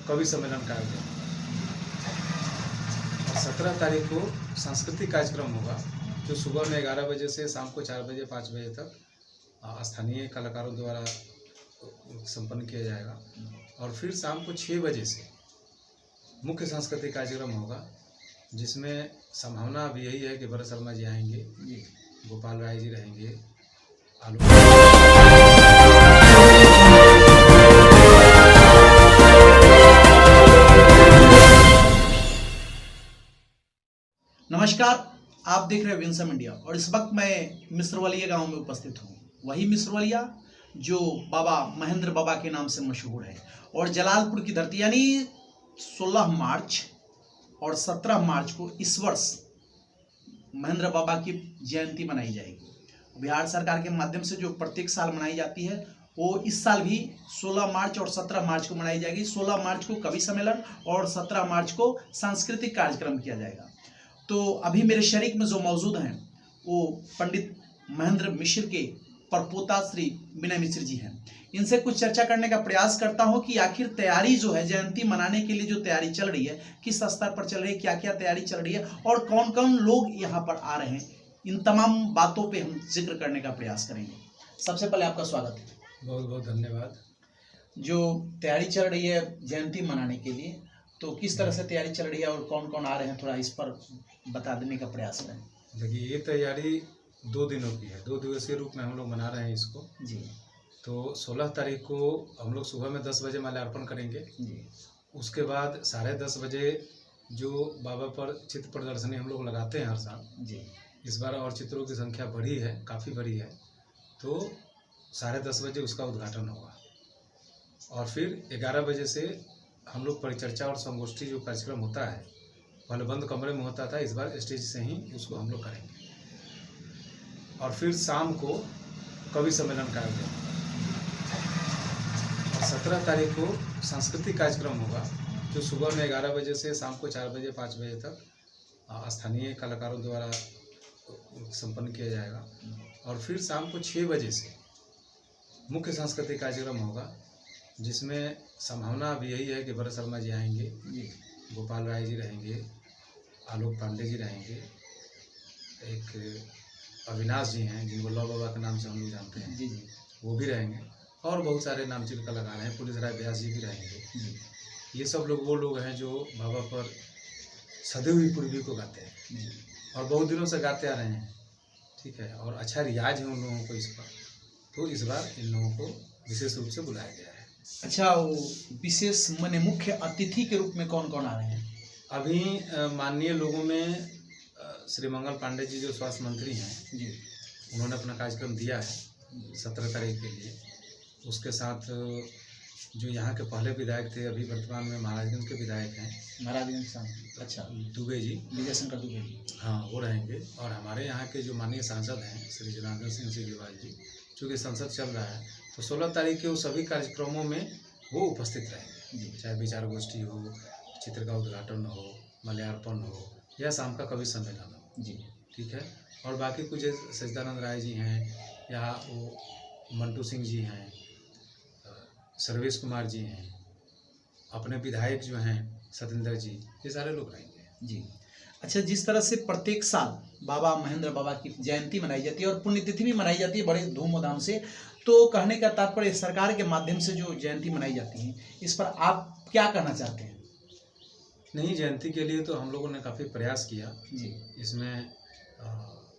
कवि सम्मेलन का आयोजन और 17 तारीख को सांस्कृतिक कार्यक्रम होगा जो सुबह में 11 बजे से शाम को 4 बजे 5 बजे तक स्थानीय कलाकारों द्वारा संपन्न किया जाएगा। और फिर शाम को 6 बजे से मुख्य सांस्कृतिक कार्यक्रम होगा जिसमें संभावना अब यही है कि भरत शर्मा जी आएंगे, गोपाल राय जी रहेंगे, नमस्कार, आप देख रहे हैं विंसम इंडिया और इस वक्त मैं मिस्रवलिया गांव में उपस्थित हूँ। वही मिस्रवलिया जो बाबा महेंद्र बाबा के नाम से मशहूर है और जलालपुर की धरती, यानी 16 मार्च और 17 मार्च को इस वर्ष महेंद्र बाबा की जयंती मनाई जाएगी। बिहार सरकार के माध्यम से जो प्रत्येक साल मनाई जाती है वो इस साल भी 16 मार्च और 17 मार्च को मनाई जाएगी। 16 मार्च को कवि सम्मेलन और 17 मार्च को सांस्कृतिक कार्यक्रम किया जाएगा। तो अभी मेरे शरीक में जो मौजूद हैं वो पंडित महेंद्र मिश्र के परपोता श्री विनय मिश्र जी हैं। इनसे कुछ चर्चा करने का प्रयास करता हूं कि आखिर तैयारी जो है जयंती मनाने के लिए जो तैयारी चल रही है किस स्तर पर चल रही है, क्या क्या तैयारी चल रही है और कौन कौन लोग यहाँ पर आ रहे हैं, इन तमाम बातों पे हम जिक्र करने का प्रयास करेंगे। सबसे पहले आपका स्वागत है। बहुत बहुत धन्यवाद। जो तैयारी चल रही है जयंती मनाने के लिए, तो किस तरह से तैयारी चल रही है और कौन कौन आ रहे हैं, थोड़ा इस पर बता देने का प्रयास करें। देखिए, ये तैयारी 2 दिनों की है, 2 दिवसीय रूप में हम लोग मना रहे हैं इसको जी। तो 16 तारीख को हम लोग सुबह में 10 बजे माल्यार्पण करेंगे जी। उसके बाद 10:30 बजे जो बाबा पर चित्र प्रदर्शनी हम लोग लगाते हैं हर साल जी। इस बार और चित्रों की संख्या बढ़ी है, काफ़ी बढ़ी है, तो 10:30 बजे उसका उद्घाटन होगा। और फिर 11 बजे से हम लोग परिचर्चा और संगोष्ठी जो कार्यक्रम होता है, पहले बंद कमरे में होता था, इस बार स्टेज से ही उसको हम लोग करेंगे। और फिर शाम को कवि सम्मेलन का आयोजन और 17 तारीख को सांस्कृतिक कार्यक्रम होगा जो सुबह में 11 बजे से शाम को 4 बजे 5 बजे तक स्थानीय कलाकारों द्वारा संपन्न किया जाएगा। और फिर शाम को 6 बजे से मुख्य सांस्कृतिक कार्यक्रम होगा जिसमें संभावना अब यही है कि भरत शर्मा जी आएंगे, गोपाल राय जी रहेंगे, आलोक पांडे जी रहेंगे, एक अविनाश जी हैं जिनको लव बाबा के नाम से हम लोग जानते हैं, जी जी, वो भी रहेंगे और बहुत सारे नामचीन कलाकार हैं, पुलिस राय व्यास जी भी रहेंगे। ये सब लोग वो लोग हैं जो बाबा पर सदी हुई पूर्वी को गाते हैं और बहुत दिनों से गाते आ रहे हैं, ठीक है, और अच्छा रियाज है उन लोगों को इस पर, तो इस बार इन लोगों को विशेष रूप से बुलाया गया है। अच्छा, वो विशेष माने मुख्य अतिथि के रूप में कौन कौन आ रहे हैं? अभी माननीय लोगों में श्री मंगल पांडे जी जो स्वास्थ्य मंत्री हैं जी, उन्होंने अपना कार्यक्रम दिया है 17 तारीख के लिए। उसके साथ जो यहाँ के पहले विधायक थे, अभी वर्तमान में महाराजगंज के विधायक हैं, महाराजगंज साहब, अच्छा, दुबे जी, विजय शंकर दुबे जी, हाँ, वो रहेंगे। और हमारे यहाँ के जो माननीय सांसद हैं श्री जनार्दन सिंह सिग्रीवाल जी, चूँकि संसद चल रहा है तो 16 तारीख के वो सभी कार्यक्रमों में वो उपस्थित रहेंगे, चाहे विचार गोष्ठी हो, चित्र का उद्घाटन हो, माल्यार्पण हो या शाम का कवि सम्मेलन हो, जी, ठीक है। और बाकी कुछ सच्चिदानंद राय जी हैं या वो मंटू सिंह जी हैं, सर्वेश कुमार जी हैं, अपने विधायक जो हैं सतेंद्र जी, ये सारे लोग रहेंगे जी। अच्छा, जिस तरह से प्रत्येक साल बाबा महेंद्र बाबा की जयंती मनाई जाती है और पुण्यतिथि भी मनाई जाती है बड़े धूमधाम से, तो कहने का तात्पर्य सरकार के माध्यम से जो जयंती मनाई जाती है, इस पर आप क्या कहना चाहते हैं? नहीं, जयंती के लिए तो हम लोगों ने काफ़ी प्रयास किया जी। इसमें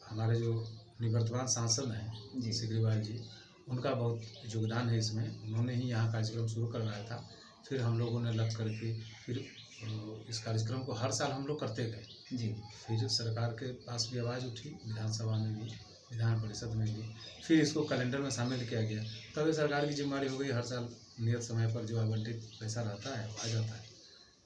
हमारे जो निवर्तमान सांसद हैं जी सिग्रीवाल जी, उनका बहुत योगदान है इसमें। उन्होंने ही यहाँ कार्यक्रम शुरू करवाया था, फिर हम लोगों ने लग करके फिर इस कार्यक्रम को हर साल हम लोग करते गए जी। फिर सरकार के पास भी आवाज़ उठी, विधानसभा में भी, विधान परिषद में भी, फिर इसको कैलेंडर में शामिल किया गया। तब सरकार की जिम्मेदारी हो गई, हर साल नियत समय पर जो आवंटित पैसा रहता है वो आ जाता है।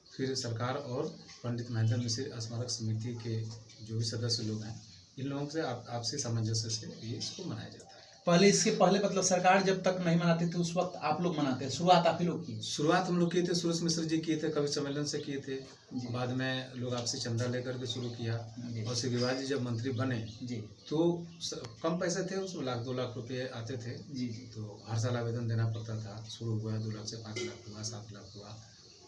फिर सरकार और पंडित महेंद्र मिश्र स्मारक समिति के जो भी सदस्य लोग हैं, इन लोगों से आपसी सामंजस्य से ये इसको मनाया जाता है। पहले, इसके पहले मतलब सरकार जब तक नहीं मनाती थी उस वक्त आप लोग मनाते हैं? शुरुआत आप ही लोग की? शुरुआत हम लोग किए थे, सुरेश मिश्र जी किए थे, कवि सम्मेलन से किए थे, बाद में लोग आपसी चंदा लेकर के शुरू किया। और सिग्रीवाल जी जब मंत्री बने जी तो कम पैसे थे, उसमें 1-2 लाख रुपये आते थे जी। तो हर साल आवेदन देना पड़ता था, शुरू हुआ 2 लाख से 5 लाख हुआ, 7 लाख हुआ,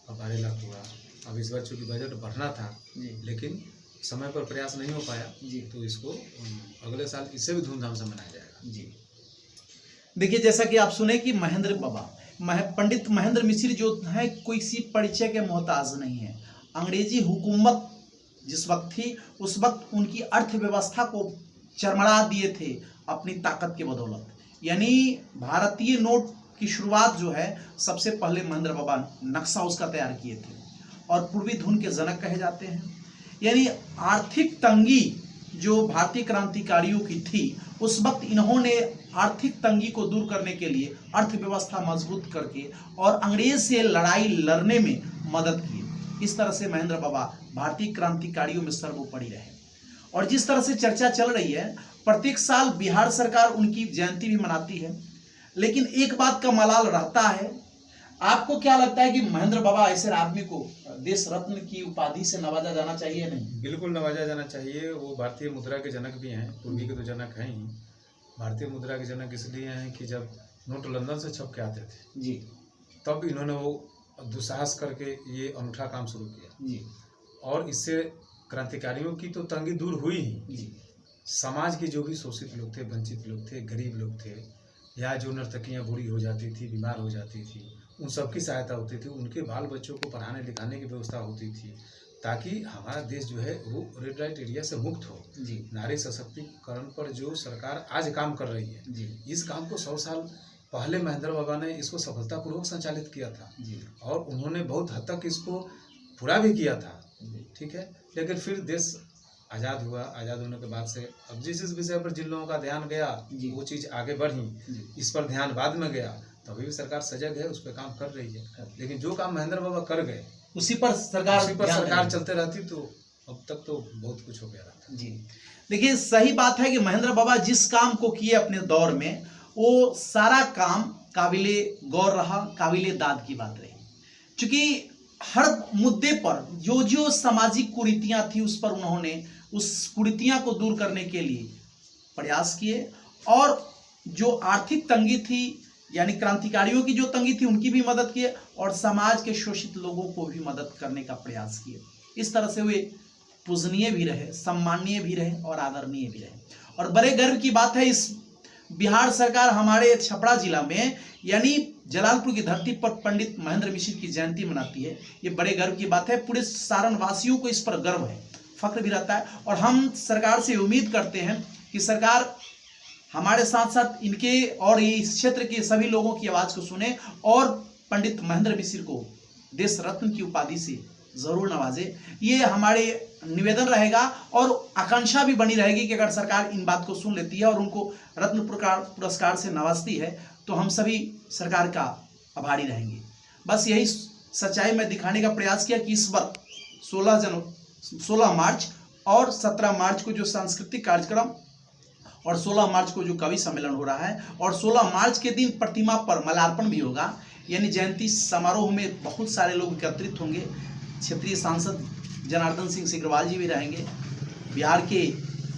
अब 12 लाख हुआ। अब इस बार चूँकि बजट बढ़ना था जी लेकिन समय पर प्रयास नहीं हो पाया जी तो इसको अगले साल इससे भी धूमधाम से मनाया जाएगा। जी। देखिए, जैसा कि आप सुने कि महेंद्र बाबा पंडित महेंद्र मिश्र जो है कोई सी परिचय के मोहताज नहीं है। अंग्रेजी हुकूमत जिस वक्त थी उस वक्त उनकी अर्थव्यवस्था को चरमरा दिए थे अपनी ताकत के बदौलत। यानी भारतीय नोट की शुरुआत जो है सबसे पहले महेंद्र बाबा नक्शा उसका तैयार किए थे और पूर्वी धुन के जनक कहे जाते हैं। यानी आर्थिक तंगी जो भारतीय क्रांतिकारियों की थी उस वक्त इन्होंने आर्थिक तंगी को दूर करने के लिए अर्थव्यवस्था मजबूत करके और अंग्रेज से लड़ाई लड़ने में मदद की। इस तरह से महेंद्र बाबा भारतीय क्रांतिकारियों में सर्वोपरि रहे। और जिस तरह से चर्चा चल रही है, प्रत्येक साल बिहार सरकार उनकी जयंती भी मनाती है, लेकिन एक बात का मलाल रहता है। आपको क्या लगता है कि महेंद्र बाबा ऐसे आदमी को देश रत्न की उपाधि से नवाजा जाना चाहिए? नहीं, बिल्कुल नवाजा जाना चाहिए। वो भारतीय मुद्रा के जनक भी हैं, पूर्वी के तो जनक हैं ही। भारतीय मुद्रा के जनक इसलिए हैं कि जब नोट लंदन से छप के आते थे जी तब इन्होंने वो दुस्साहस करके ये अनूठा काम शुरू किया जी और इससे क्रांतिकारियों की तो तंगी दूर हुई ही, जी समाज के जो भी शोषित लोग थे, वंचित लोग थे, गरीब लोग थे, या जो नर्तकियाँ बूढ़ी हो जाती थी, बीमार हो जाती थी, उन सबकी सहायता होती थी। उनके बाल बच्चों को पढ़ाने लिखाने की व्यवस्था होती थी ताकि हमारा देश जो है वो रेड लाइट एरिया से मुक्त हो। जी नारी सशक्तिकरण पर जो सरकार आज काम कर रही है, जी इस काम को 100 साल पहले महेंद्र बाबा ने इसको सफलतापूर्वक संचालित किया था जी और उन्होंने बहुत हद तक इसको पूरा भी किया था। ठीक है, लेकिन फिर देश आज़ाद हुआ। आज़ाद होने के बाद से अब जिस विषय पर जिन लोगों का ध्यान गया वो चीज़ आगे बढ़ी, इस पर ध्यान बाद में गया। तो अभी भी सरकार सजग है, उस पर काम कर रही है। लेकिन जो काम महेंद्र बाबा कर गए उसी पर सरकार चलते रहती तो अब तक तो बहुत कुछ हो गया था। जी देखिए, सही बात है कि महेंद्र बाबा जिस काम को किए अपने दौर में वो सारा काम काबिले गौर रहा, काबिले दाद की बात रही। क्योंकि हर मुद्दे पर जो जो सामाजिक कुरीतियां थी उस पर उन्होंने उस कुरीतियां को दूर करने के लिए प्रयास किए और जो आर्थिक तंगी थी यानी क्रांतिकारियों की जो तंगी थी उनकी भी मदद किए और समाज के शोषित लोगों को भी मदद करने का प्रयास किए। इस तरह से वे पूजनीय भी रहे, सम्माननीय भी रहे और आदरणीय भी रहे। और बड़े गर्व की बात है, इस बिहार सरकार हमारे छपरा जिला में यानी जलालपुर की धरती पर पंडित महेंद्र मिश्र की जयंती मनाती है। ये बड़े गर्व की बात है। पूरे सारण वासियों को इस पर गर्व है, फख्र भी रहता है। और हम सरकार से उम्मीद करते हैं कि सरकार हमारे साथ साथ इनके और इस क्षेत्र के सभी लोगों की आवाज़ को सुने और पंडित महेंद्र मिश्र को देश रत्न की उपाधि से जरूर नवाजे। ये हमारे निवेदन रहेगा और आकांक्षा भी बनी रहेगी कि अगर सरकार इन बात को सुन लेती है और उनको रत्न पुरस्कार से नवाजती है तो हम सभी सरकार का आभारी रहेंगे। बस यही सच्चाई में दिखाने का प्रयास किया कि इस बार 16 मार्च और 17 मार्च को जो सांस्कृतिक कार्यक्रम और 16 मार्च को जो कवि सम्मेलन हो रहा है और 16 मार्च के दिन प्रतिमा पर माल्यार्पण भी होगा। यानी जयंती समारोह में बहुत सारे लोग एकत्रित होंगे। क्षेत्रीय सांसद जनार्दन सिंह सिग्रीवाल जी भी रहेंगे। बिहार के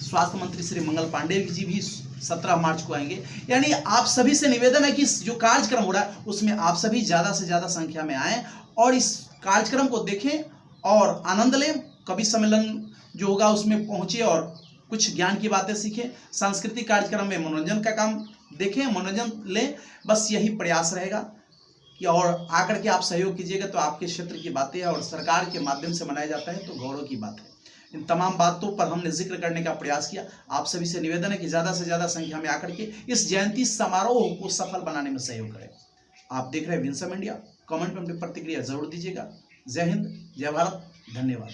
स्वास्थ्य मंत्री श्री मंगल पांडे जी भी 17 मार्च को आएंगे। यानी आप सभी से निवेदन है कि जो कार्यक्रम हो रहा है उसमें आप सभी ज़्यादा से ज़्यादा संख्या में आएँ और इस कार्यक्रम को देखें और आनंद लें। कवि सम्मेलन जो होगा उसमें पहुँचे और कुछ ज्ञान की बातें सीखें। सांस्कृतिक कार्यक्रम में मनोरंजन का काम देखें, मनोरंजन लें। बस यही प्रयास रहेगा कि और आकर के आप सहयोग कीजिएगा तो आपके क्षेत्र की बातें और सरकार के माध्यम से मनाया जाता है तो गौरव की बात है। इन तमाम बातों पर हमने जिक्र करने का प्रयास किया। आप सभी से निवेदन है कि ज़्यादा से ज़्यादा संख्या में आकर के इस जयंती समारोह को सफल बनाने में सहयोग करें। आप देख रहे हैं विंसम इंडिया। कमेंट में अपनी प्रतिक्रिया जरूर दीजिएगा। जय हिंद, जय भारत, धन्यवाद।